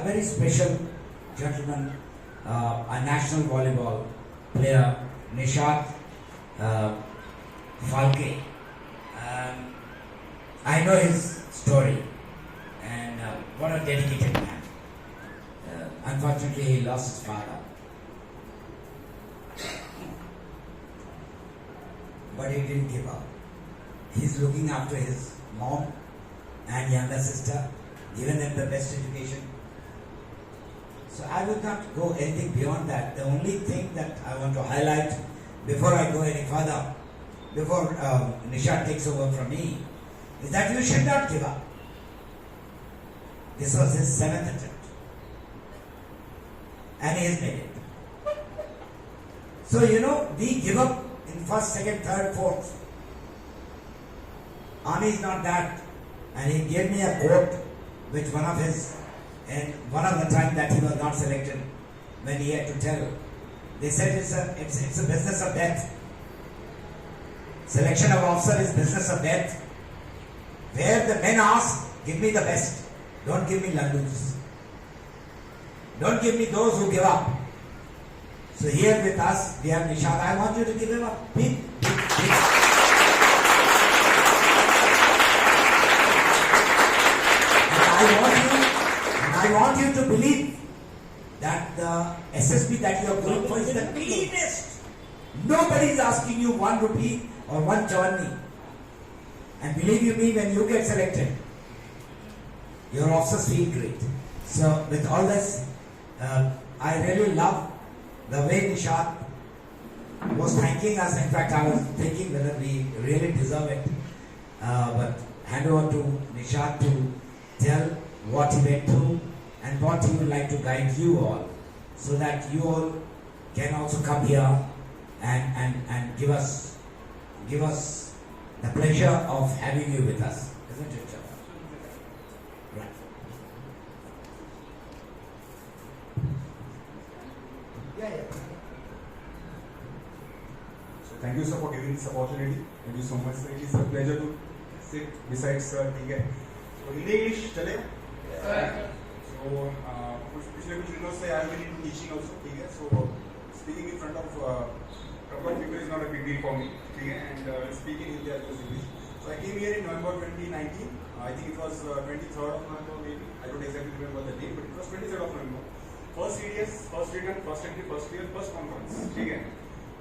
a very special gentleman, a national volleyball player, Nishad Phalke. I know his story, and what a dedicated man. Unfortunately, he lost his father. But he didn't give up. He's looking after his mom and younger sister, giving them the best education. So I would not go anything beyond that. The only thing that I want to highlight before I go any further, before Nishad takes over from me, is that you should not give up. This was his 7th attempt. And he has made it. So, we give up in first, second, third, fourth. Army is not that. And he gave me a quote which one of the time that he was not selected, when he had to tell. They said it's a business of death. Selection of officer is business of death. Where the men ask, give me the best. Don't give me ladus. Don't give me those who give up. So here with us, we have Nishad. I want you to give him a big. And I want you to believe that the SSB that you are going for is the cleanest. Nobody is asking you 1 rupee or 1 chavani. And believe you me, when you get selected, your officers feel great. So with all this, I really love the way Nishad was thanking us. In fact, I was thinking whether we really deserve it. But hand over to Nishad to tell what he went through and what he would like to guide you all, so that you all can also come here and give us the pleasure of having you with us. Isn't it, Chava? Right. Yeah. So thank you, sir, for giving this opportunity. Thank you so much, sir. It is a pleasure to sit beside sir. So in English, चले? Yes. So पिछले कुछ दिनों से I have been into teaching also. So speaking in front of couple of people is not a big deal for me. And speaking Hindi as well as English. So I came here in November 2019. I think it was 23rd of November maybe. I don't exactly remember the date, but it was 23rd of November. First CDS, first return, first entry, first year, first conference.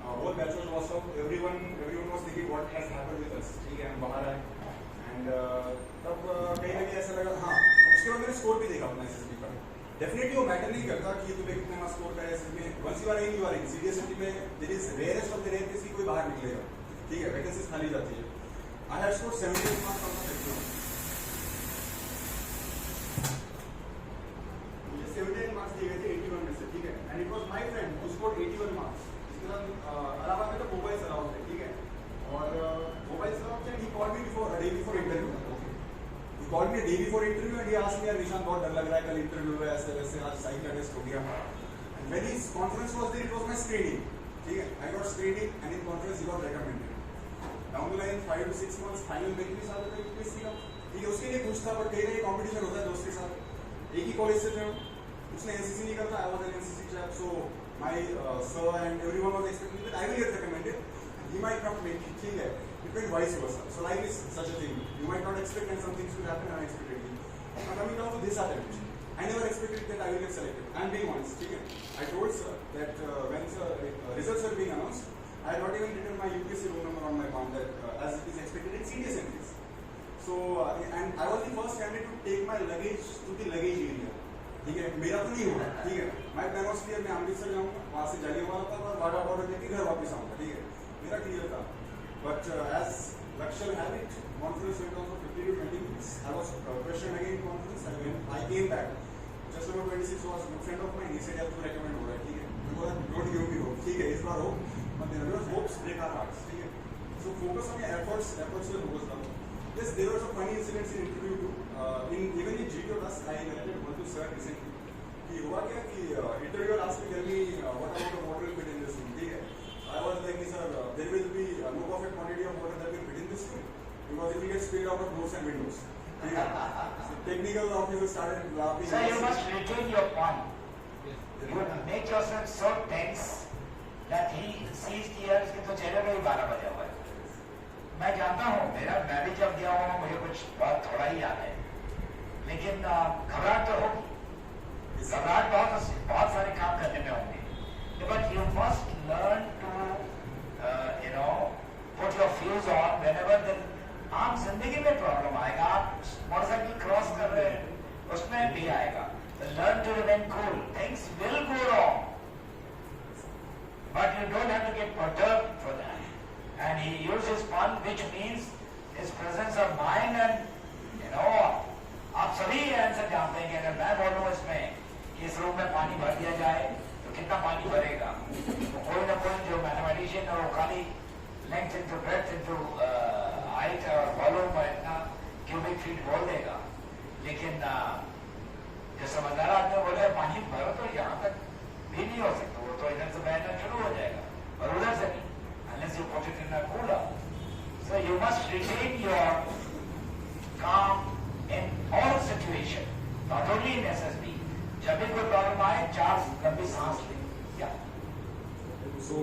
Whole batch was awesome. Everyone was thinking what has happened with us. हम बाहर आए. And तब कहीं ना कहीं ऐसा लगा हाँ. उसके बाद मैंने स्कोर भी देखा अपना SSB का. डेफिनेटली वो मैटर नहीं करता कि तुम्हें कितना स्कोर का है SSB में. Once you are in CDSMT में there is rarest of the rare किसी कोई बाहर निकलेगा. ठीक है, वैकेंसीज खाली जाती है. I had scored 78 marks on the exam. मुझे 78 marks दिए गए थे 81 में से. ठीक है, and it was my friend who scored 81 marks. इसके साथ अलावा में तो मोबाइल अलाउड थे. ठीक है, और मोबाइल अलाउड थे. He called me a day before interview. He called me a day before interview and he asked me, यार निशान बहुत डर लग रहा है, कल इंटरव्यू है, ऐसे वैसे, आज साइक का टेस्ट हो गया. And when his conference was there, it was my screening. ठीक है, I got screening and in conference he got recommended. Down the line 5 to 6 months final में भी साथ था यूपीएससी का. ठीक है, उसके लिए पूछता पर कहीं ना कहीं कंपटीशन होता है दोस्त के साथ. एक ही कॉलेज से थे हम. उसने एनसीसी नहीं करता. I was an NCC chap, so my sir and everyone was expecting that I will get recommended. He might not make it. ठीक है, it went vice versa. So life is such a thing. You might not expect and some things will happen unexpectedly. Now coming down to this attempt, I never expected that I will get selected. I am being honest. ठीक है, I told sir that when results were being announced, I had not even written my UPSC roll number on my palm that as it is expected in serious entries. So and I was the first candidate to take my luggage to the luggage area. ठीक है, मेरा तो नहीं होगा. ठीक है, मैं plan of clear में अमृतसर जाऊंगा, वहाँ से जालियांवाला तक और वाघा बॉर्डर देके घर वापस आऊंगा. ठीक है, मेरा क्लियर था. But as luck shall have it, conference went on for 15 to 20 minutes. I was questioned again in conference. I came back. Just about 26 was a good friend of mine. He said, "You have to recommend over." ठीक है, because don't give me hope. ठीक है, इस बार hope. But there were hopes break our hearts. ठीक है, so focus on your efforts will focus down. Yes, there were some funny incidents in interview too. Even in GTO class, I narrated one to sir recently. कि हुआ क्या कि interviewer asked me, tell me what amount of water will fit in this room. ठीक है, I was like, sir, there will be no perfect quantity of water that will fit in this room because it will get spilled out of doors and windows. ठीक है, so technical officer started laughing. So you must retain your point. You make yourself so tense that he sees कि यार इसके तो चेहरे में ही 12 बजे हुआ है. मैं जानता हूँ मैं भी जब गया हूँ मुझे कुछ बहुत थोड़ा ही याद है, लेकिन घबराहट तो होगी. घबराहट बहुत सारे काम करने में होंगे. But you must learn to put your fuse on whenever the आम जिंदगी में प्रॉब्लम आएगा. आप मोटरसाइकिल क्रॉस कर रहे हैं उसमें भी आएगा. Learn to remain cool. Things will go wrong, but you don't have to get perturbed for that. And he uses fun, which means his presence of mind, and आप सभी आंसर जानते हैं कि अगर मैं बोलूं इसमें कि इस रूम में पानी भर दिया जाए तो कितना पानी भरेगा. तो कोई ना कोई जो मैथमेटिशियन है वो खाली length into breadth into height और वॉल्यूम और इतना क्यूबिक फीट बोल देगा. लेकिन जो समझदार आदमी बोले पानी भरो तो यहाँ तक भी नहीं हो सकता. वो तो इधर से बहना शुरू हो जाएगा और उधर से नहीं, unless you put it in a cooler. So you must retain your calm in all situation, not only in SSB. जब भी कोई प्रॉब्लम आए 4 लंबी सांस ले. So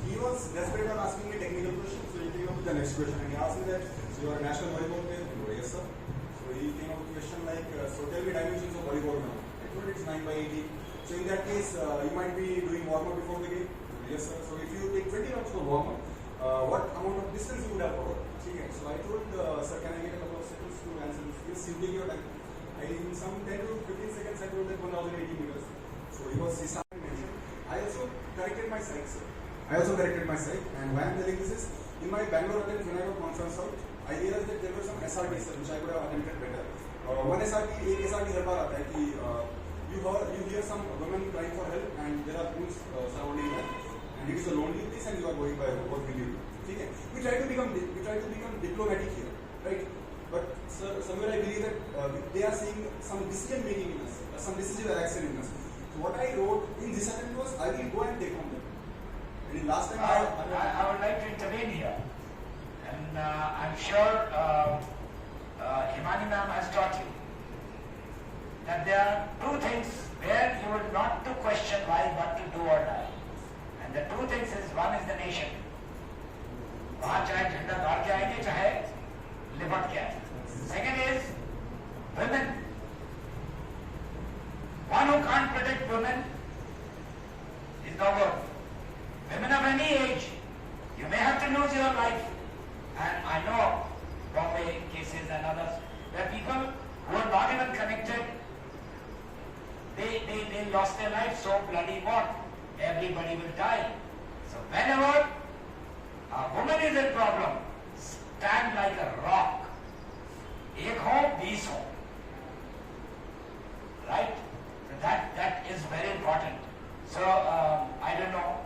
he was desperate on asking me technical questions. So he came up with the next question and he asked me that, so you are a national volleyball player? Yes sir. So he came up with a question like, so tell me dimensions of volleyball now. I told it's 9 by 18. So in that case, you might be doing warm up before the game. Yes sir. So if you take 20 rounds for warm up, what amount of distance you would have covered? Okay. So I told, sir, can I get a couple of seconds to answer this? Yes, you take your time. In some 10 to 15 seconds, I told that 1080 meters. So he started mentioning. I also corrected my site, sir. And why I am telling this is, in my Bangalore attempt, when I got conference out, I realized that there were some SRTs, sir, which I could have attempted better. One SRT, एक SRT हर बार आता है कि you hear some women crying for help and there are pools surrounding them, and it is a lonely place and you are going by what will you do? ठीक है? We try to become diplomatic here, right? But sir, somewhere I believe that they are seeing some decision making in us, some decisive action in us. So what I wrote in this attempt was, I will go and take on them. And in last time I would like to intervene here, and I'm sure Himani ma'am has taught you that there are 2 things where you will not to question why, what to do or die. And the 2 things is, one is the nation. वहाँ चाहे झंडा गाड़ के आएंगे चाहे लिपट के आए. Second is women. One who can't protect women is no good. Women of any age, you may have to lose your life. And I know Bombay cases and others where people who are not even connected, they lost their life. So bloody what? Everybody will die. So whenever a woman is a problem, stand like a rock. एक हो 20 हो, right? So that is very important. So I don't know,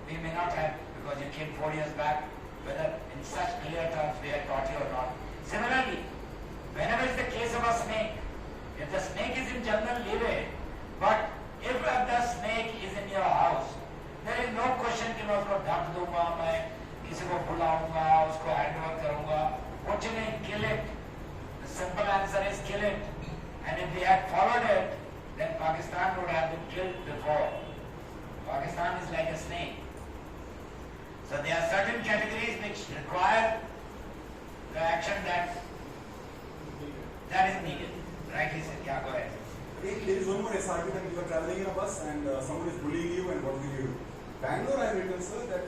we may not have, because you came 4 years back, whether in such clear terms we had taught you or not. Similarly, whenever it's the case of a snake, if the snake is in jungle, leave it. But if the snake is in your house, there is no question कि मैं उसको ढक दूंगा, मैं किसी को बुलाऊंगा, उसको handover करूंगा. कुछ नहीं, kill it. The simple answer is kill it. And if they had followed it, then Pakistan would have been killed before. Pakistan is like a snake. So there are certain categories which require the action that is needed. Right, he said. Yeah, go ahead. There is one more SRT that you are traveling in a bus and someone is bullying you, and what will you do? Bangalore, I have written, sir, that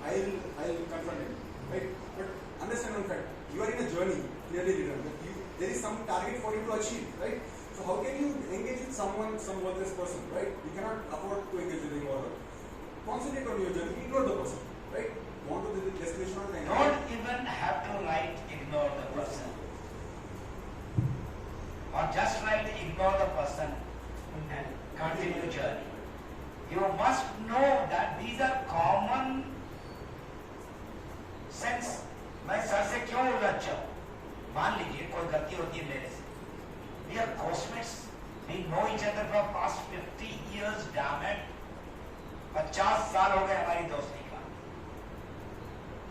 I'll confront him, right? But understand one fact, you are in a journey, clearly written, that there is some target for you to achieve, right? So how can you engage with someone, some worthless person, right? You cannot afford to engage with him or her. Concentrate on your journey, ignore the person, right? Want to the destination or the end. Don't even have to write ignore the person. Or just write ignore the person and continue the journey. You must know that these are common sense. मैं sir से क्यों उलझ जाऊं? मान लीजिए कोई गलती होती है मेरे से. We are classmates. We know each other for past 50 years. Damn it. 50 साल हो गए हमारी दोस्ती का.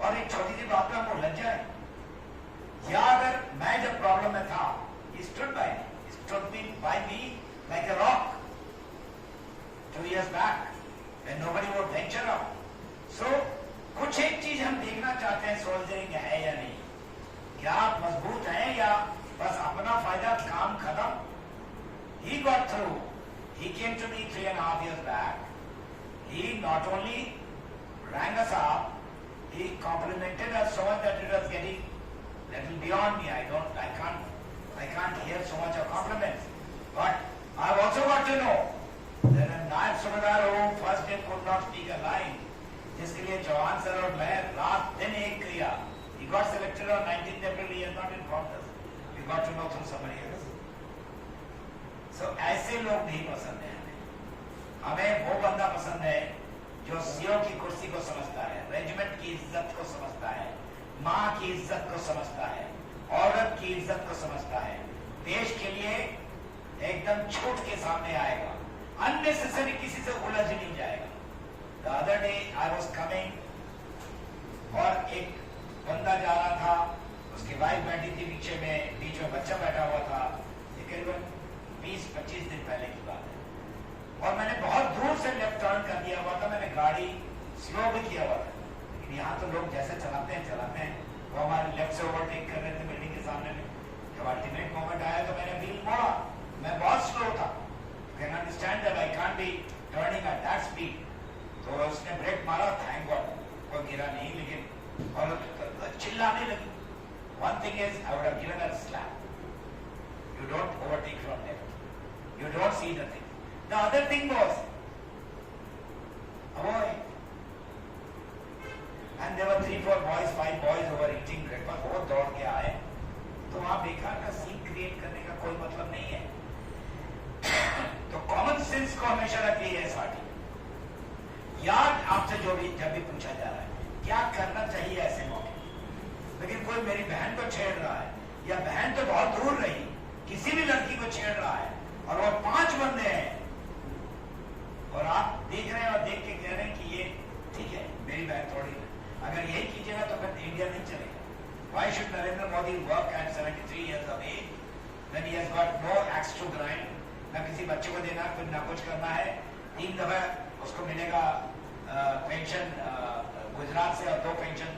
और एक छोटी सी बात में हम उलझ जाए. या अगर मैं जब प्रॉब्लम में था He stood by me. He stood by me like a rock 2 years back when nobody would venture out. So कुछ एक चीज हम देखना चाहते हैं सोल्जरिंग है या नहीं, क्या आप मजबूत हैं या बस अपना फायदा, काम खत्म. He got through. He came to me 3.5 years back. He not only rang us up, he complimented us so much that it was getting little beyond me. I can't hear so much of compliments. But I've also got to know that a Nayak Subedar who first day could not speak a line, जिसके लिए Chauhan sir और मैं रात दिन एक किया. He got selected on 19th April. He has not informed us. We got to know through somebody else. So ऐसे लोग नहीं पसंद है हमें. हमें वो बंदा पसंद है जो सीओ की कुर्सी को समझता है, रेजिमेंट की इज्जत को समझता है, माँ की इज्जत को समझता है, औरत की इज्जत को समझता है, देश के लिए एकदम छूट के सामने आएगा, अननेसेसरी किसी से उलझ नहीं जाएगा. The other day I was coming और एक बंदा जा रहा था, उसकी वाइफ बैठी थी पीछे में, बीच में बच्चा बैठा हुआ था. ये करीबन 20-25 दिन पहले की बात है. और मैंने बहुत दूर से लेफ्ट टर्न कर दिया हुआ था, मैंने गाड़ी स्लो भी किया हुआ था. लेकिन यहाँ तो लोग जैसे चलाते हैं वो हमारे लेफ्ट से ओवरटेक कर रहे थे बिल्डिंग के सामने में. जब अल्टीमेट मोमेंट आया तो मैंने व्हील मोड़ा. मैं बहुत स्लो था. You can understand that I can't be turning at that speed. तो उसने ब्रेक मारा, थैंक गॉड कोई गिरा नहीं, लेकिन और चिल्लाने लगी. One thing is I would have given her a slap. You don't overtake from left. You don't see nothing. The other thing was avoid. And there were 3-4 boys, 5 boys who were eating breakfast. वो दौड़ के आए तो वहां बेकार का scene create करने का कोई मतलब नहीं है. तो कॉमन सेंस को हमेशा रखिए एसआरटी. याद आपसे जब भी पूछा जा रहा है क्या करना चाहिए ऐसे मौके, लेकिन कोई मेरी बहन को छेड़ रहा है या बहन तो बहुत दूर रही किसी भी लड़की को छेड़ रहा है और वो 5 बंदे हैं और आप देख रहे हैं और देख के कह रहे हैं कि ये ठीक है मेरी बहन थोड़ी है. अगर यही कीजिएगा तो फिर इंडिया नहीं चलेगा. Why should Narendra Modi work at 73 years of age when he has got no axe to grind? ना किसी बच्चे को देना, फिर ना कुछ करना है. 3 दफा उसको मिलेगा पेंशन गुजरात से और 2 पेंशन,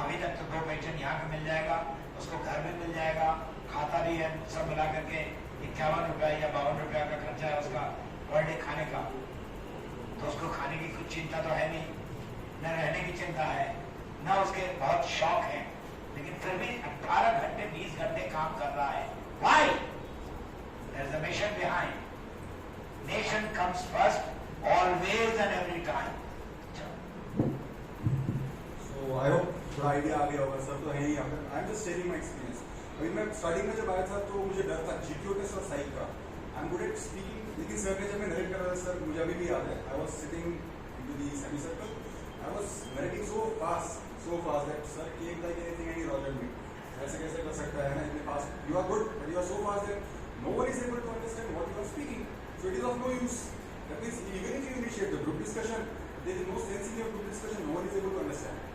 अभी तक तो 2 पेंशन यहाँ पे मिल जाएगा. उसको घर भी मिल जाएगा, खाता भी है. सब मिला करके 51 रुपया या 52 रुपया का खर्चा है उसका पर डे खाने का. तो उसको खाने की कुछ चिंता तो है नहीं, न रहने की चिंता है, न उसके बहुत शौक है, लेकिन फिर भी 18 घंटे 20 घंटे काम कर रहा है. Why? There is a mission behind. Nation comes first, always and every time. So I hope थोड़ा आइडिया आ गया होगा. सर तो है ही यहाँ पर. I am just sharing my experience. अभी मैं स्टार्टिंग में जब आया था तो मुझे डर था जीटीओ टेस्ट और साइक का. I am good at speaking. लेकिन सर ने जब मैं नरेट कर रहा था, सर मुझे अभी भी याद है, I was sitting in the semi circle. I was narrating so fast that sir came like anything and he roasted me. ऐसे कैसे कर सकता है ना इतने fast. You are good but you are so fast that no one is able to understand what you are speaking. So it is of no use. That means even if you initiate the group discussion, there is no sense in your group discussion. No one is able to understand.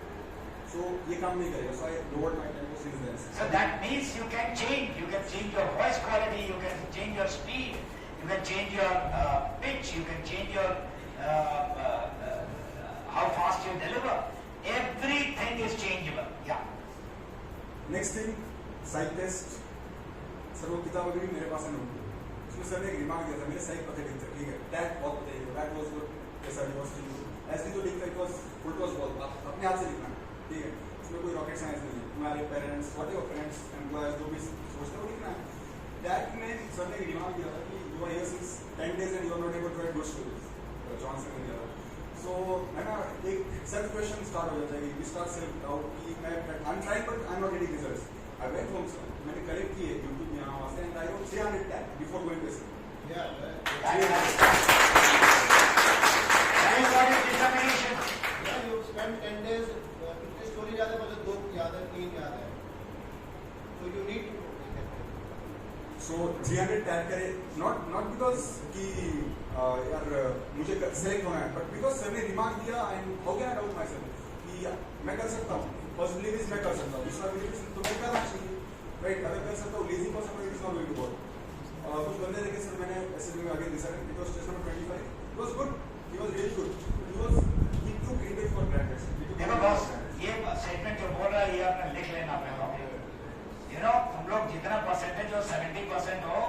So ये काम नहीं करेगा. So I lowered my tempo since then. So that means you can change. You can change your voice quality. You can change your speed. You can change your pitch. You can change your how fast you deliver. Everything is changeable. Yeah. Next thing, psych test. Sir वो किताब अभी भी मेरे पास है note. उसमें sir ने एक remark दिया था, मेरे psych पथेटिक था. ठीक है. That बहुत पथेटिक था. That was good. Yes, sir. Was to ऐसे तो लिखा it was full was बहुत. अपने हाथ से लिखना. ठीक है. इसमें कोई रॉकेट साइंस नहीं है. तुम्हारे पेरेंट्स, व्हाटएवर फ्रेंड्स, एम्प्लॉयर्स जो भी सोचते हो लिखना है. दैट में सर ने रिमार्क दिया था कि you are here since 10 days and you are not able to write good stories. John sir ने दिया था. सो है ना, एक सेल्फ क्वेश्चन स्टार्ट हो जाता है. यू स्टार्ट सेल्फ डाउट कि मैं I am trying but I am not getting results. I went home sir, मैंने करेक्ट किए यूट्यूब यहाँ वहाँ से, and I wrote 300 tag before going to school. You spend 10 days. कितनी स्टोरी याद है? मुझे 2 याद है, 3 याद है. So you need to. So 300 tag करे, not because कि यार मुझे सेलेक्ट होना है, but because सर ने रिमार्क दिया. And how can I doubt my self कि मैं कर सकता हूँ. पॉसिबिलिटीज मैं कर सकता हूँ. दूसरा तो मैं करना चाहिए. राइट अगर कर सकता हूँ lazy person it is not going to work कुछ बंदे देखे सर मैंने ऐसे में आगे decide it was stage number 25 it was good he was really good he was he took credit for granted देखो बॉस ये स्टेटमेंट जो बोल रहा है ये आपने लिख लेना अपने कॉपी यू नो हम लोग जितना परसेंटेज हो 70% हो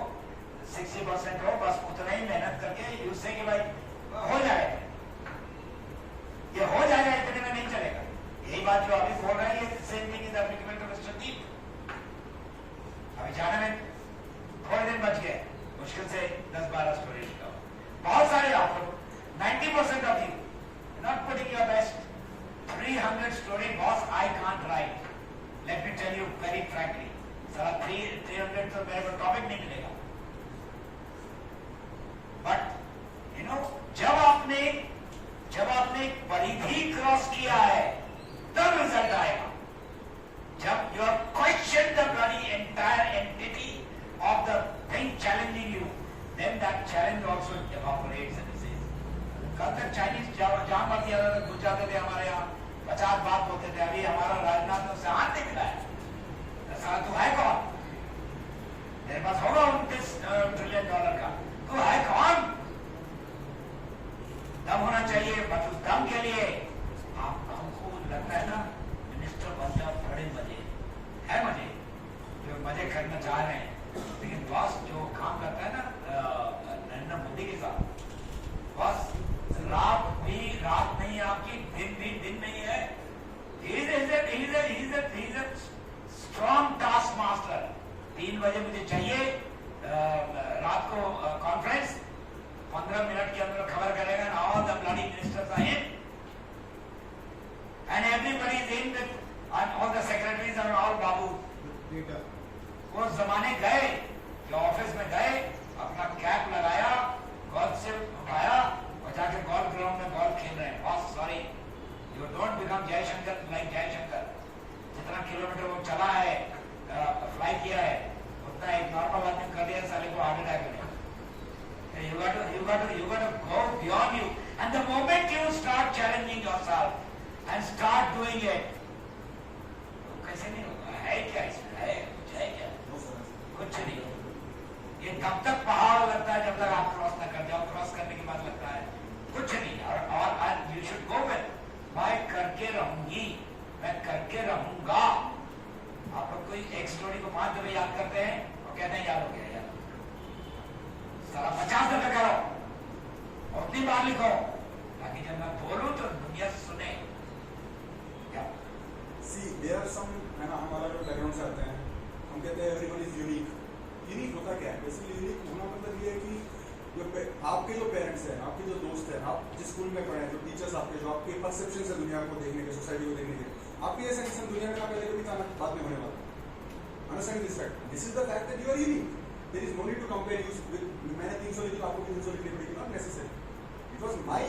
60% हो बस उतना ही मेहनत करके उससे कि भाई हो जाएगा ये हो जाएगा इतने में नहीं चलेगा यही बात जो अभी बोल रहे हैं ये same thing is applicable to mister Deep अभी जाने में थोड़े दिन बच गए मुश्किल से 10-12 स्टोरी लिखा बहुत सारे आप लोग 90% of you not putting your best 300 story boss I can't write let me tell you very frankly सारा 300 तो मेरे को टॉपिक नहीं मिलेगा बट यू नो जब आपने परिधि क्रॉस किया है तब रिजल्ट आएगा जब you are question the bloody entire entity of the thing challenging you, then that challenge also evaporates and says. कल तक चाइनीज जहां पर दिया था घुस जाते थे हमारे यहाँ 50 बात होते थे अभी हमारा राजनाथ तो से हाथ दिख रहा है साला तू है कौन तेरे पास होगा $29 ट्रिलियन का तू है कौन दम होना चाहिए बट उस दम के लिए हमको लगता है ना मिनिस्टर बन जाओ बड़े मजे है मजे जो मजे करना चाह रहे हैं लेकिन बॉस जो काम करता है ना नरेंद्र मोदी के साथ बॉस रात भी रात नहीं आपकी दिन भी दिन नहीं है स्ट्रॉन्ग टास्क मास्टर 3 बजे मुझे चाहिए रात को कॉन्फ्रेंस 15 मिनट के अंदर खबर करेगा all the bloody ministers are in and everybody is in with all the secretaries are all babu वो जमाने गए कि ऑफिस में गए अपना कैप लगाया गोल्फ से उठाया और जाके गोल्फ ग्राउंड में गोल्फ खेल रहे हैं boss sorry you don't become Jaishankar like Jaishankar जितना किलोमीटर वो चला है फ्लाई किया है उतना एक नॉर्मल आदमी कर दिया साले को हार्ट अटैक में you got to go beyond you and the moment you start challenging yourself and start doing it तो कैसे नहीं होगा है क्या इसमें है कुछ है क्या कुछ नहीं ये तब तक पहाड़ लगता है जब तक आप क्रॉस न कर जाओ क्रॉस करने के बाद लगता है कुछ नहीं और यू शुड गो विद मैं करके रहूंगी मैं करके रहूंगा आप लोग कोई एक स्टोरी को 5 दफे याद करते हैं और कहते हैं याद हो गया यार सारा 50 दफे करो और उतनी बार लिखो ताकि जब मैं बोलूं तो दुनिया सुने क्या सी देयर आर सम है ना हम अलग बैकग्राउंड से आते हैं हम कहते हैं एवरीवन इज यूनिक होता क्या है बेसिकली यूनिक होना मतलब ये है कि जो आपके जो पेरेंट्स हैं आपके जो दोस्त हैं आप जिस स्कूल में पढ़े हैं जो टीचर्स आपके जो आपके परसेप्शन है दुनिया को देखने के सोसाइटी को देखने के आपके ऐसा इंसान दुनिया में ना पहले कभी था बाद में होने वाला understand this fact this is the fact that you are unique there is no need to compare you with मैंने 300 लिखा आपको 300 लिखनी पड़ेगी not necessary it was my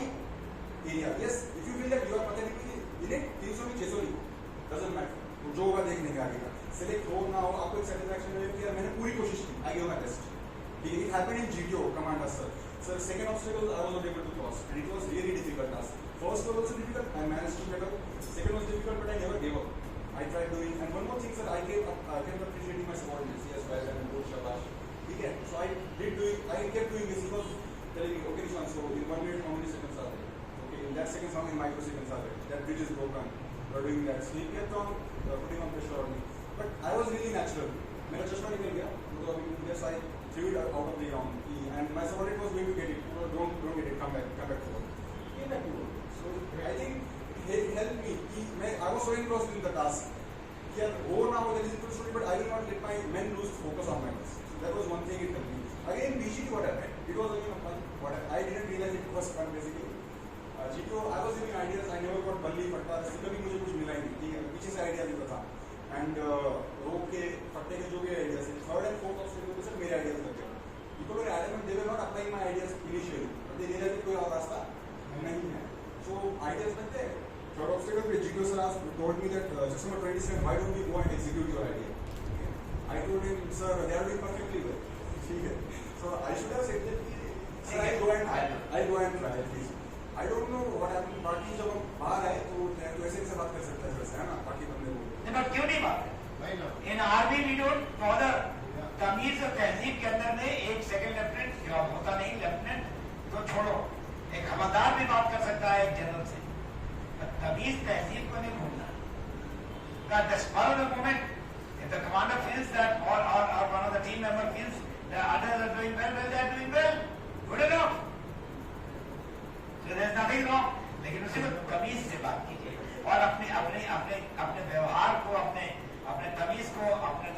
area yes if you feel that you are potentially unique 300 में 600 लिखो doesn't matter जो होगा देखने का आगे का सिलेक्ट हो ना हो आपको एक सेटिस्फैक्शन मिले कि यार मैंने पूरी कोशिश की I give my best it happened in GTO commander sir second obstacle I was not able to cross and it was really difficult task first was also difficult I managed to make up second was difficult but I never gave up I tried doing and one more thing sir I kept appreciating my subordinates yes well and good shabash okay so I kept doing this he was telling me okay Nishan so in 1 minute how many seconds are there okay in that seconds how many microseconds are there that bridge is broken you are doing that so he kept on putting on pressure on me but I was really natural मेरा चश्मा निकल गया तो अभी yes I threw it out of the ground and my subordinate was going to get it don't get it come back to work came back to work so I think he helped me I was so engrossed in the task कि यार हो ना हो that is a story but I will not let my men lose focus on my task so that was one thing it helped me again BGT what happened it was again a fun what I didn't realize it was fun basically GTO I was giving ideas I never got बल्ली फट्टा कभी मुझे कुछ मिला ही नहीं ठीक है पीछे से आइडिया भी था एंड रोक के फट्टे के जो भी आइडियाज थे थर्ड एंड फोर्थ ऑब्स्टिकल पे सर मेरे आइडियाज लग गए people were adamant they were not applying my ideas initially but they realized कोई और रास्ता नहीं है so ideas बनते हैं third obstacle पे GTO sir told me that just number 27 why don't we go and execute your idea okay? I told him sir they are doing perfectly well ठीक है so I should have said that sir I go and try at least I don't know what happened बाकी जब हम बाहर आए तो ऐसे बात कर सकता है वैसे है ना बाकी बंदे को नहीं बट क्यों नहीं बात Why not? In army we don't bother. तमीज और तहजीब के अंदर में एक सेकंड लेफ्टिनेंट जॉब होता नहीं, लेफ्टिनेंट तो छोड़ो, एक हवलदार भी बात कर सकता है एक जनरल से, पर तमीज तहजीब को नहीं भूलना। At the spur of the moment, if the commander feels that or one of the team member feels the others are doing well, they are doing well, good enough. So there is nothing wrong. लेकिन उसी को तमीज से बात कीजिए और अपने अपने अपने अपने व्यवहार को, अपने तमीज को अपने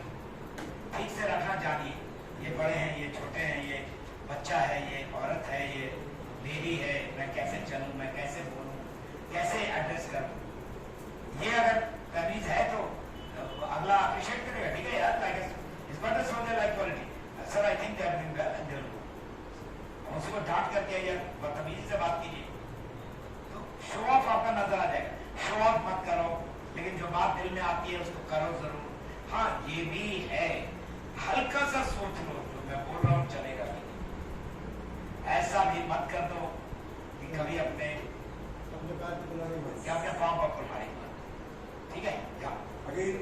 ठीक से रखना जानिए। ये बड़े हैं, ये छोटे हैं, ये बच्चा है, ये औरत है, ये लेडी है, मैं कैसे चलूं, मैं कैसे बोलूं, कैसे एड्रेस करूं, ये अगर तमीज है तो अगला अप्रिशिएट करेगा। ठीक है यार, लाइक इस but so they like quality sir, I think they are doing well and they will go. उसी को डांट करके या बदतमीजी से बात कीजिए तो शो ऑफ आपका नजर आ जाएगा। शो ऑफ मत करो, लेकिन जो बात दिल में आती है उसको करो जरूर। हाँ, ये भी है, हल्का सा सोच लो, जो मैं बोल रहा हूँ चलेगा भी, ऐसा भी मत कर दो कि कभी अपने क्या पाँव पर मारे। ठीक है क्या? अगेन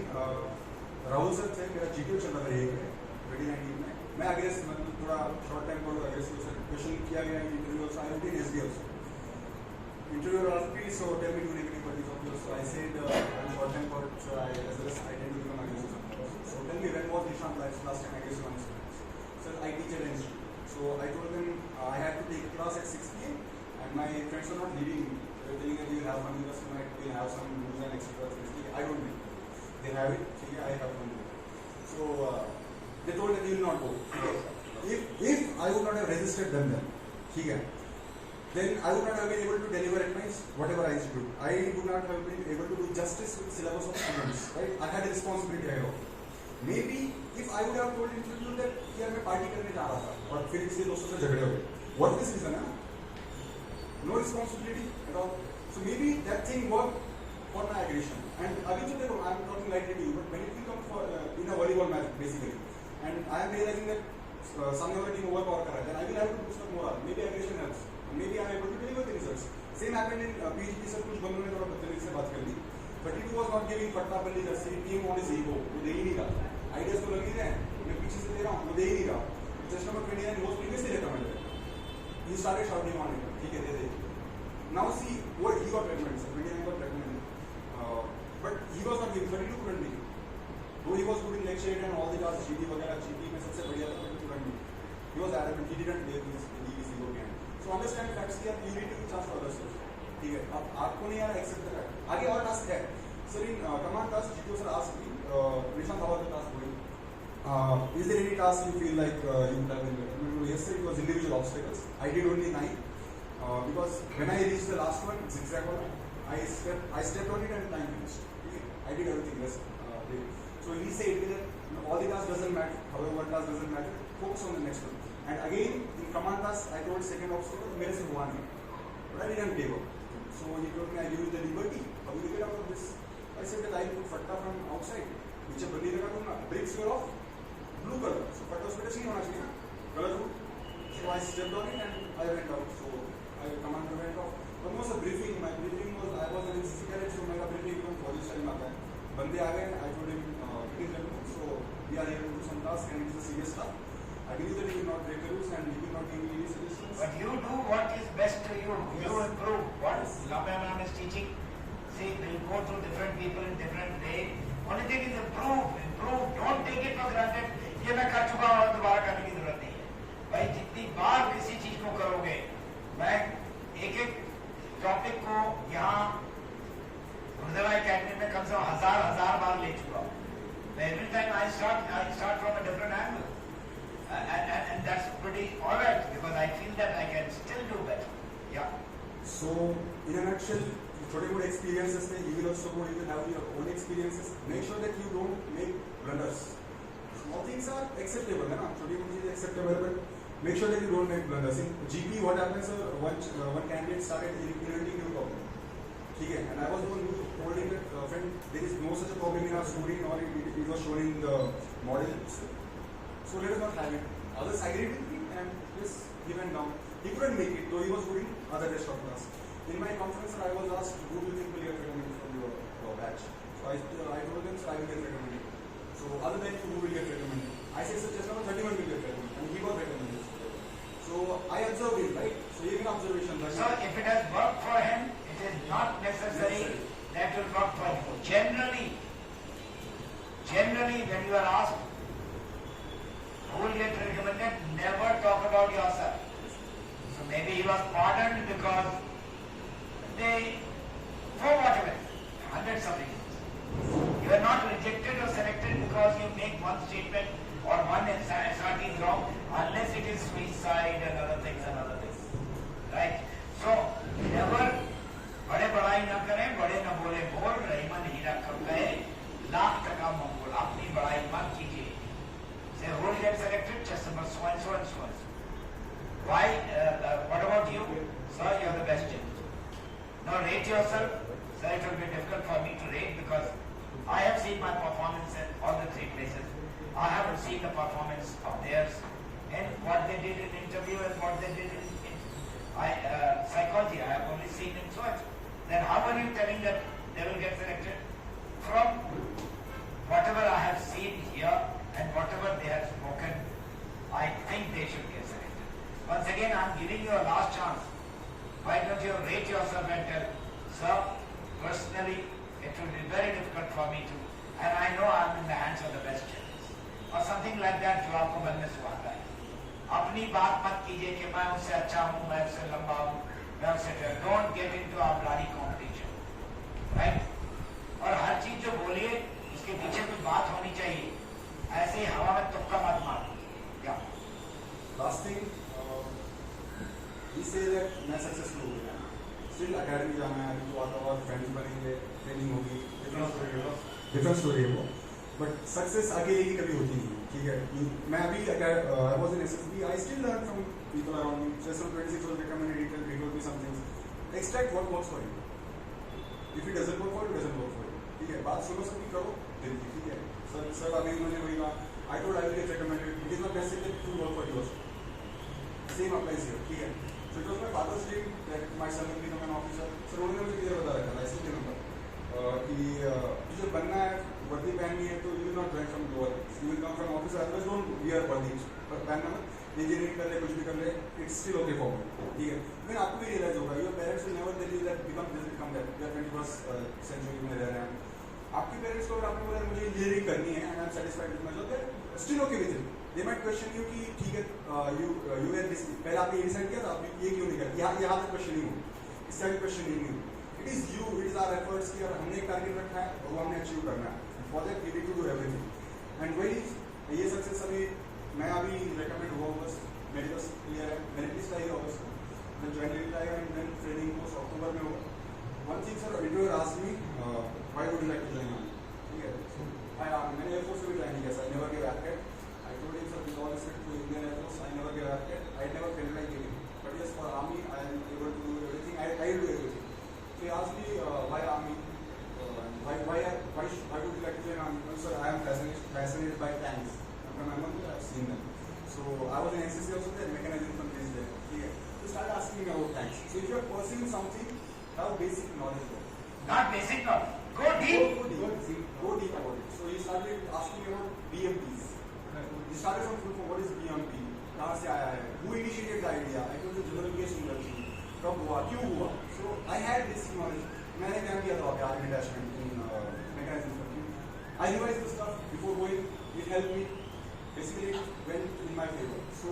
राहुल सर थे, मेरा जीटीओ चल रहा है 2019 में। मैं अगेंस्ट मतलब थोड़ा शॉर्ट टाइम पर अगेंस्ट सर क्वेश्चन किया गया interview also, I did SD also interview asked me, so tell me two negative qualities of yours. So I said I'm short time for so I as well as I tend to become aggressive. So tell me, when was Nishant last time aggressive on his friends? So I teach at institute. So I told them I had to take a class at 6 p.m. and my friends were not leaving me. They were telling that we will have fun with us tonight, we will have some rules and etc. I don't know. They have it, so I have fun with it. So they told that you will not go. If I would not have resisted them then I would not have been able to deliver at my whatever I used to do. I would not have been able to do justice with the syllabus of students. Right? I had a responsibility ahead of me. Maybe if I would have told interview that यार मैं party करने जा रहा था और फिर इसके दोस्तों से झगड़े हो गए. What is reason? No responsibility at all. So maybe that thing worked for my aggression. And अभी तो देखो, I am talking lightly to you, but when it will come for in a volleyball match basically, and I am realizing that सामने वाला team overpower कर रहा है, then I will have to boost up morale. Maybe aggression helps. Maybe I am able to deliver the results. Same happened in PGP sir, कुछ बंदों ने थोड़ा बदतमीजी से बात कर दी. 32 was not giving पट्टा बल्ली जैसे टीम on his ego, वो दे ही नहीं रहा. Ideas तो लग ही रहे हैं, मैं पीछे से दे रहा हूँ, वो दे ही नहीं रहा. Just number 29 was previously recommended. He started shouting on it. ठीक है, दे दे. Now see what he got recommended. Sir, 29 got recommended, but he was not giving. 32 couldn't be. Though he was good in lecture and all the tasks, GP वगैरह, GP में सबसे बढ़िया था, 32 couldn't be. He was adamant. He didn't leave his ego behind. So understand facts कि आप you need to give chance to others. ठीक है, अब आपको नहीं आ रहा accept कर रहा है. आगे और task है. Sir in command task, GTO sir asked me, Nishant, how was the task going? Is there any task you feel like you would have been? Yes sir, it was individual obstacles. I did only 9 because when I reached the last one, zigzag one, I stepped on it and time finished. I did everything else. So he said that all the tasks doesn't matter. However, one task doesn't matter. Focus on the next one. And again, in command task, I told second obstacle, मेरे से हुआ नहीं, but I didn't give up. So he told me I give you the liberty. How will you get out of this? I said that I put fatta from outside. नीचे बंदी लगा दूँगा. Bricks were of blue color. So fatta उसमें touch नहीं होना चाहिए ना, colorful. So I stepped on it and I went out. So I commander went off. Almost a briefing. My briefing was I was an NCC cadet, so मेरा briefing एकदम फौजी style में आता है. बंदे आ गए. I told him it is level. So we are here to do some task and it is a serious task. I believe that you will not break the rules and you will not give me any suggestions. But you do what is best to you. Yes. You improve. What Lamya ma'am is teaching. See, we'll go through different people in different way. Only thing is improve. Don't take it for granted. ये मैं कर चुका हूँ, दोबारा करने की जरूरत नहीं है. भाई जितनी बार किसी चीज को करोगे, मैं एक टॉपिक को यहाँ गुरुदेवा एकेडमी में कम से कम हजार बार ले चुका हूँ. Every time I start from a different angle. And that's pretty alright because I feel that I can still do better. Yeah. So, in a nutshell, छोटे मोटे experiences में you will also go, you will have your own experiences. Make sure that you don't make blunders. Small things are acceptable, है ना? छोटी मोटी चीजें acceptable, but make sure that you don't make blunders. In GP, what happens? One candidate started implementing new problem. ठीक है, and I was the one who told him that friend, there is no such a problem in our schooling or it was shown in the model. So let us not have it. Others agreed with me and yes, he went down. He couldn't make it, though he was doing other rest of class. In my conference, I was asked, who do you think will get recommended from your batch? So I told them, so I will get recommended. So other than you, who will get recommended? I say, sir, just number 31 will get recommended, and he got recommended. So I observed it, right? So you can observation. Right? So if it has worked for him, it is not necessary that will work for you. Generally, when you are asked who will get recommended, never talk about yourself. So maybe he was pardoned because they, for whatever, hundreds of reasons. You are not rejected or selected because you make one statement or one SRT is wrong, unless it is suicide and other things. Right? So, never बड़े बड़ाई न करें, बड़े न बोले बोल, रहीमन हीरा कब गए, लाख टका मंगोल, अपनी बड़ाई मत कीजिए. Say, who will get selected? Just number so and so and so and so. Why? What about you? Sir, you are the best judge. Now rate yourself. Sir, it will be difficult for me to rate because I have seen my performance in all the three places. I haven't seen the performance of theirs and what they did in interview and what they did in psychology. I have only seen in so and so. Then how are you telling that they will get selected? From whatever I have seen here and whatever they have spoken, I think they should get selected. Once again, I am giving you a last chance. Why don't you rate yourself and tell, sir, personally, it will be very difficult for me to, and I know I am in the hands of the best judges. Or something like that, जो आपको मन में सुहाता है. अपनी बात मत कीजिए कि मैं उससे अच्छा हूँ, मैं उससे लंबा हूँ, मैं उससे don't get into a bloody competition, right? और हर चीज जो बोलिए उसके पीछे कोई बात होनी चाहिए. ऐसे ही हवा में तुक्का मत मार. Yeah. Last thing, he says that मैं successful हो गया. Still academy जाना है, तो आता हुआ friends बनेंगे, training होगी, different story है वो. But success अकेले ही कभी होती नहीं, ठीक है? मैं अभी I was in SSB, I still learn from people around me. Just 26 was recommended, he told me some things. Extract what works for you. If it doesn't work for you, it doesn't work for you. ठीक है? बात सुनो सबकी करो, दिल की, ठीक है? Sir अभी उन्होंने वही कहा. I told I will get recommended. It is not necessary to work for you also. Same applies here, ठीक है? So it was my father's dream that my son will become an officer. Sir उन्होंने मुझे clear बता रखा था, I still remember. कि तुझे बनना है, वर्दी पहननी है तो you will not join from lower. You will come from officer. Otherwise don't wear वर्दी. पर पहनना मत. इंजीनियरिंग कर ले, कुछ भी कर ले, it's still okay for me. ठीक है? लेकिन आपको भी realize होगा, your parents will never tell you that become this, become that. We are 21st century में रह रहे हैं. आपके पेरेंट्स को अगर आपने बोला मुझे इंजीनियरिंग करनी है and I am satisfied with my job, then still okay with it. They might question you कि ठीक है, you were this. पहले आपने ये डिसाइड किया था, आप ये क्यों नहीं करते? यहाँ तक क्वेश्चन नहीं हो. इस तरह की क्वेश्चन नहीं हो. It is you, it is our efforts कि अगर हमने एक टारगेट रखा है और वो हमने अचीव करना है. For that we need to do everything. And वही ये सक्सेस अभी मैं अभी recommend हुआ बस मेरे पास क्लियर है. मेरे लिस्ट आई है बस. मैं ज्वाइनिंग आएगा and then training कोर्स अक्टूबर में होगा. One thing sir, interviewer asked me why would you like to join army? ठीक है? मैंने Air Force में भी join किया sir. I never gave racket. I told him sir with all respect to Indian Air Force, I never gave racket. I never felt like giving. But yes, for army I am able to do everything. I will do everything. So he asked me why army? Why would you like to join army? Well, sir, I am fascinated by tanks. From my mother, I have seen them. So I was in NCC also there, mechanism from this there. Okay. So start asking me about tanks. So if you are pursuing something, have basic knowledge about it. Not basic knowledge. Go deep. Go deep about it. So he started asking me about BMPs. He started from full form. What is BMP? कहाँ से आया है? Who initiated the idea? I told you General K. Sundarji. कब हुआ? क्यों हुआ? So I had basic knowledge. मैंने क्या किया था army attachment in mechanism. I revised the stuff before going. It helped me. Basically, it went in my favor. So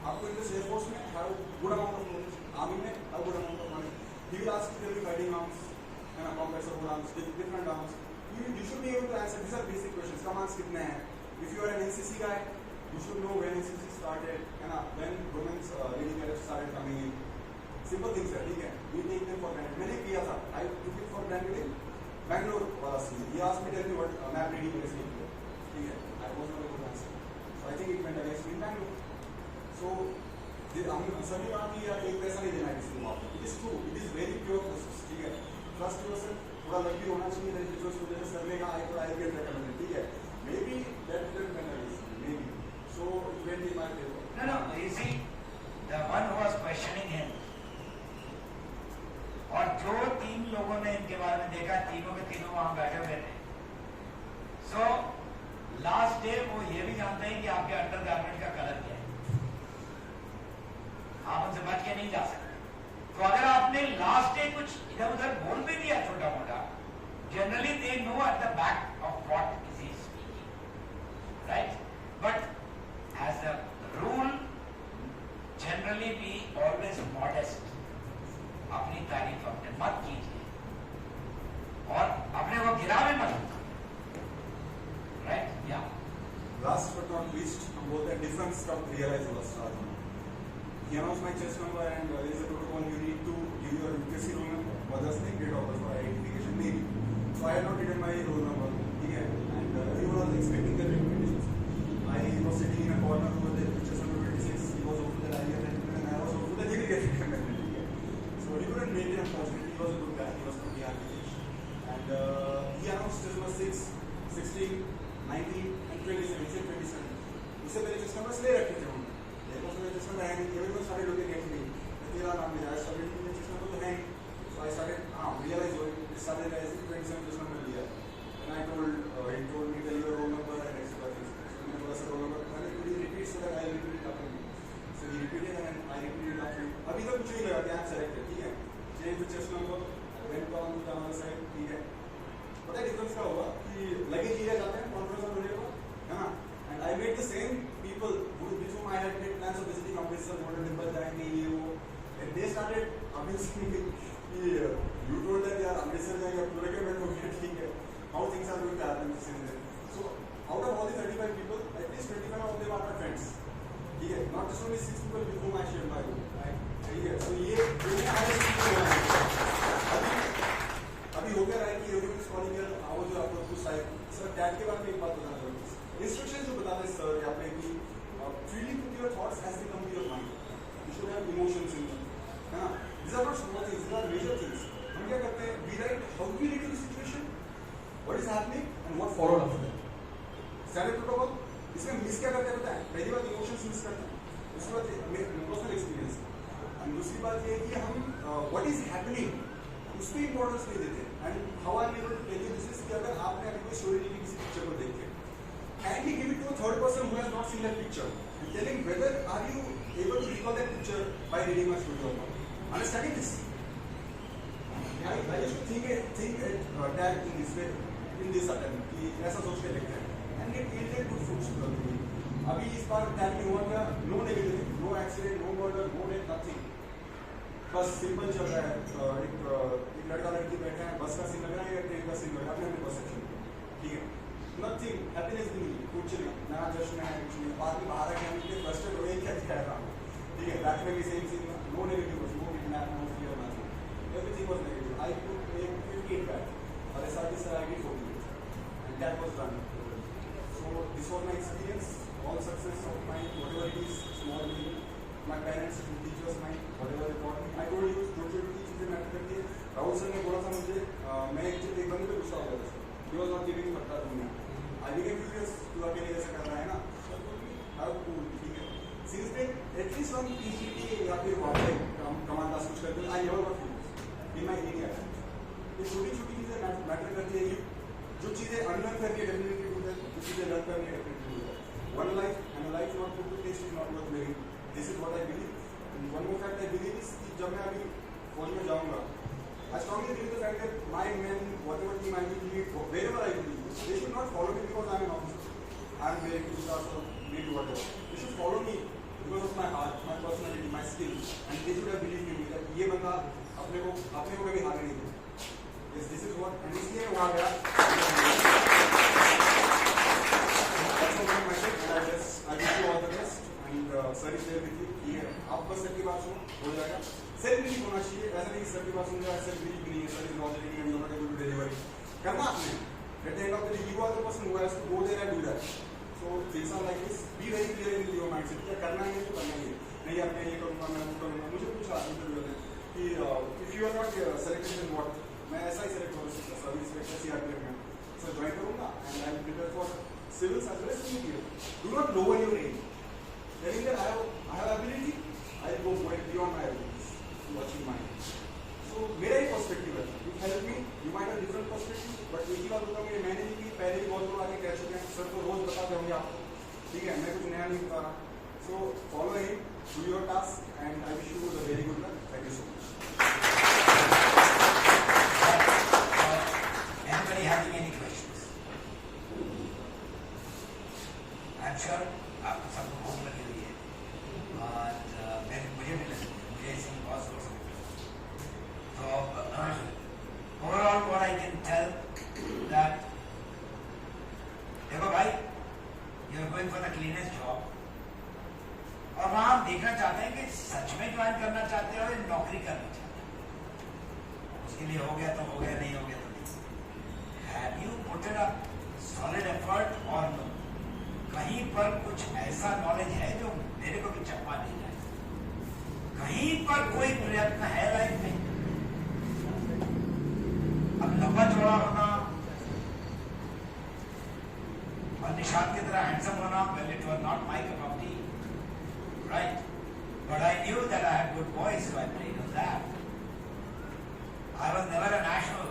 आपको in this Air Force में have good amount of knowledge. Army में have good amount of knowledge. He will ask you to be fighting arms and combat support arms, different arms. You should be able to answer. These are basic questions. Commands कितने हैं? If you are an NCC guy, you should know when NCC started and when women's lady cadets started coming in. Simple things है, ठीक है? We take them for granted. मैंने किया था. I took it for granted in Bangalore वाला scene. He asked me tell me what map ready कैसे किया. ठीक है? I was not able to answer. So I think it went against me in Bangalore. So हम सभी वहाँ की एक पैसा नहीं देना है किसी को. It is true. It is very pure process. ठीक है? Trust yourself. थोड़ा लकी होना चाहिए. Then जो सोचे कर लेगा, I get recommended. ठीक है? Maybe that didn't went against me. Maybe. So it went in my favor. No. You see, the one who was questioning him, और जो तीन लोगों ने इनके बारे में देखा, तीनों के तीनों वहां बैठे हुए थे. So लास्ट डे वो ये भी जानते हैं कि आपके अंडर गारमेंट का कलर क्या है, आप उनसे बच के नहीं जा सकते। तो अगर आपने लास्ट डे कुछ इधर उधर बोल भी दिया छोटा मोटा, generally they know at the back of what is he speaking, right? But as a rule generally be always modest, अपनी तारीफ अपने मत कीजिए और अपने को गिरा में मत, राइट? या Last but not least, हम बोलते हैं डिफरेंस कब रियलाइज होगा स्टार्ट होना। He announced my chest number and there is a protocol you need to give your UPSC roll number. Others think date of birth for identification maybe. So I had not written my roll number. ठीक है? And everyone was expecting the recommendations. I was sitting in a corner over there, chest number 26. He was hopeful that I get recommended and I was hopeful that he will get recommended. ठीक है? So he couldn't make it unfortunately. He was a good guy. He was from the architect. And he announced chest number 6, 16, 19 and 27. He said 27. उससे पहले chest numbers ले रखे थे हमने। Everyone started looking at me. I started looking at chest number to hang. So I started realizing it started as 27 chest number लिया. And I told he told me tell your roll number and extra things. So मैंने बोला sir roll number मैंने could you repeat so that I will repeat it after you. So he repeated and I repeated it after him. अभी तक कुछ नहीं लगा कि I am selected, ठीक है? Change the chest number, went on to the other side, ठीक है? पता है difference क्या होगा कि लगेज लिया जाते हैं conference होने को, है ना? And I met the same people with whom I had made plans of visiting Amritsar, Golden Temple, जाएंगे ये वो, and they started abusing me. You told that यार अमृतसर जाएंगे, अब पूरे के मैं हो गया, ठीक है? How things are going to happen since then. So out of all the 35 people, at least 25 of them are my friends. ठीक है? Not just only 6 people with whom I share my room. ठीक है? So ये मेरा highest people अभी हो गया है कि everyone is calling here, आओ जो आपको कुछ साइड सर टैग के बारे में एक बात बताना चाहूँगा। Instructions जो बताते हैं सर या पे कि freely put your thoughts as they come to your mind. You should have emotions in them. है ना? These are not small things. These are major things. हम क्या करते हैं? We write how we relate to the situation, what is happening, and what followed after that. Standard protocol. इसमें miss क्या करते हैं पता है? पहली बात इमोशंस मिस करते हैं. दूसरी बात पर्सनल एक्सपीरियंस. और दूसरी बात ये है कि हम what is happening उस पर इम्पोर्टेंस नहीं देते. And how I am able to tell you this is कि अगर आपने अभी कोई स्टोरी लिखी किसी पिक्चर को देख के and we give it to a third person who has not seen that picture and telling whether are you able to recall that picture by reading my story or not. Understanding this? I used to think it tag in this way in this attempt कि ऐसा सोच के लिखते हैं and it yielded good fruits to me. अभी इस बार tag में हुआ क्या? No negativity, no accident, no murder, no death, nothing. बस सिंपल चल रहा है. एक लड़का लड़की बैठे हैं, बस का सीन लग रहा है या ट्रेन का सीन लग रहा है, अपने बस सेक्शन में, ठीक है? Nothing, happiness भी नहीं, कुछ नहीं, ना जश्न है, कुछ नहीं. बाद में बाहर आके हम इतने फ्रस्ट्रेट हो गए क्या दिखाया था, ठीक है? बैक में भी same scene, no negative, no kidnap, no fear, nothing. Everything was negative. I could make 58 back, और SRT sir I did 48, and that was done. So this was my experience. All success of mine, whatever it is, small, big, my parents, teachers, mine, whatever they taught me. I told you, छोटी-छोटी चीजें matter करती है. Rahul sir ने बोला था मुझे, मैं एक बंदे पे गुस्सा हो गया था. He was not giving पट्टा दूंगा. I became curious, तू अकेले कैसे कर रहा है ना? How cool, ठीक है? Since then, at least on PGT या फिर वहाँ पे कमांड क्लास कुछ करते हैं, I never got curious in my area. ये छोटी-छोटी चीजें मैटर करती है. जो चीजें अनलर्न करनी है डेफिनेटली हो जाए, जो चीजें लर्न करनी है डेफिनेटली हो जाए. One life and a life not put to taste is not worth living. This is what I believe. And one more fact I believe is कि जब मैं अभी फौज में जाऊँगा, I strongly believe the fact that my men, whatever team I will lead, wherever I will be, they should not follow me because I am an officer. I am very good or maybe whatever. They should follow me because of my heart, my personality, my skills, and they should have believed in me that ये बंदा अपने को कभी हार नहीं दे. Yes, this is what, and इसलिए मैं वहाँ गया. That's all my message, and I wish you all the best. And sir is there with you. ये आप बस सर की बात सुनो, हो जाएगा. सेल्फ बिलीव होना चाहिए. ऐसा नहीं सर की बात सुन जाए, सेल्फ बिलीव भी नहीं है. Sir is not doing and not able to deliver. करना आपने. At the end of the day, you are the person who has to go there and do that. So things are like this. Be very clear in your mindset. क्या करना है तो करना ही है. नहीं आप मैं ये करूँगा, मैं वो करूँगा. मुझे पूछा इंटरव्यू में कि if you are not selected in what, मैं ऐसा ही सेलेक्ट हो सकता सर्विस में CRPF में. So ज्वाइन करूँगा and I will prepare for civils as well as military. Do not lower your aim. Telling that I have ability, I will go beyond my abilities. Watching mine. So मेरा एक perspective है. It helped me. You might have different perspective, but एक ही बात होता है मैंने नहीं की, पहले भी बहुत लोग आके कह चुके हैं. सर को रोज दिया आपको, ठीक है, मैं कुछ नया नहीं बता रहा. So follow him, do your task, and I wish you the very good luck. Thank you so much. Anybody having any questions? I'm sure आपको सबको भूख लगी हुई है और मुझे भी लगी है, मुझे ऐसी बहुत जोर से भूख लगी. तो overall what I can tell that देखो भाई, you are going for the cleanest job और वहाँ हम देखना चाहते हैं कि सच में ज्वाइन करना चाहते हो या नौकरी करना चाहते हो. उसके लिए हो गया तो हो गया, नहीं हो गया तो नहीं. Have you put in a solid effort or no? कहीं पर कुछ ऐसा नॉलेज है जो मेरे को भी चप्पा दे जाए. कहीं पर कोई प्रयत्न है लाइफ में. अब लंबा चौड़ा होना और निशाद की तरह हैंडसम होना, well, it was not my cup of tea, right? But I knew that I had good voice, so I played on that. I was never a national,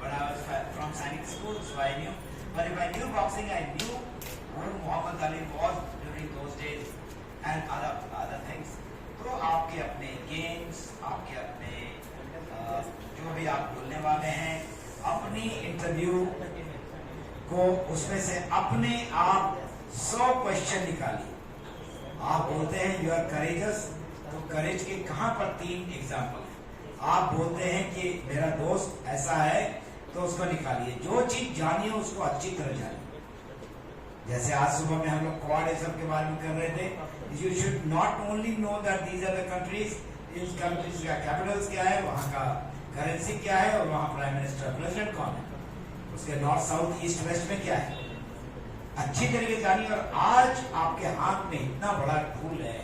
but I was from Sainik school, so I knew. But if I knew boxing, I knew who Muhammad Ali was during those days and other things. तो आपके अपने games, आपके अपने जो भी आप बोलने वाले हैं, अपनी इंटरव्यू को उसमें से अपने आप 100 क्वेश्चन निकालिए. आप बोलते हैं यू आर करेजस, तो करेज के कहाँ पर 3 एग्जाम्पल है. आप बोलते हैं कि मेरा दोस्त ऐसा है, तो उसको निकालिए. जो चीज जानिए उसको अच्छी तरह जानिए. जैसे आज सुबह में हम लोग क्वाडिज्म के बारे में कर रहे थे. You should not only know that these are the countries, इन कंट्रीज का कैपिटल्स क्या है, वहाँ का करेंसी क्या है और वहाँ प्राइम मिनिस्टर प्रेसिडेंट कौन है, उसके नॉर्थ साउथ ईस्ट वेस्ट में क्या है. अच्छी तरीके से जानिए. और आज आपके हाथ में इतना बड़ा टूल है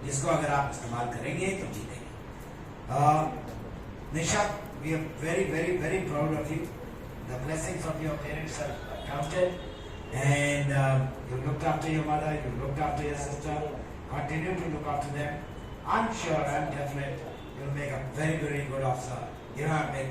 जिसको अगर आप इस्तेमाल करेंगे तो जीतेंगे. निशा, we are very, very, very proud of you. The blessings of your parents are counted, and you looked after your mother, you looked after your sister. Continue to look after them. I'm sure, I'm definite, you'll make a very, very good officer. You know, make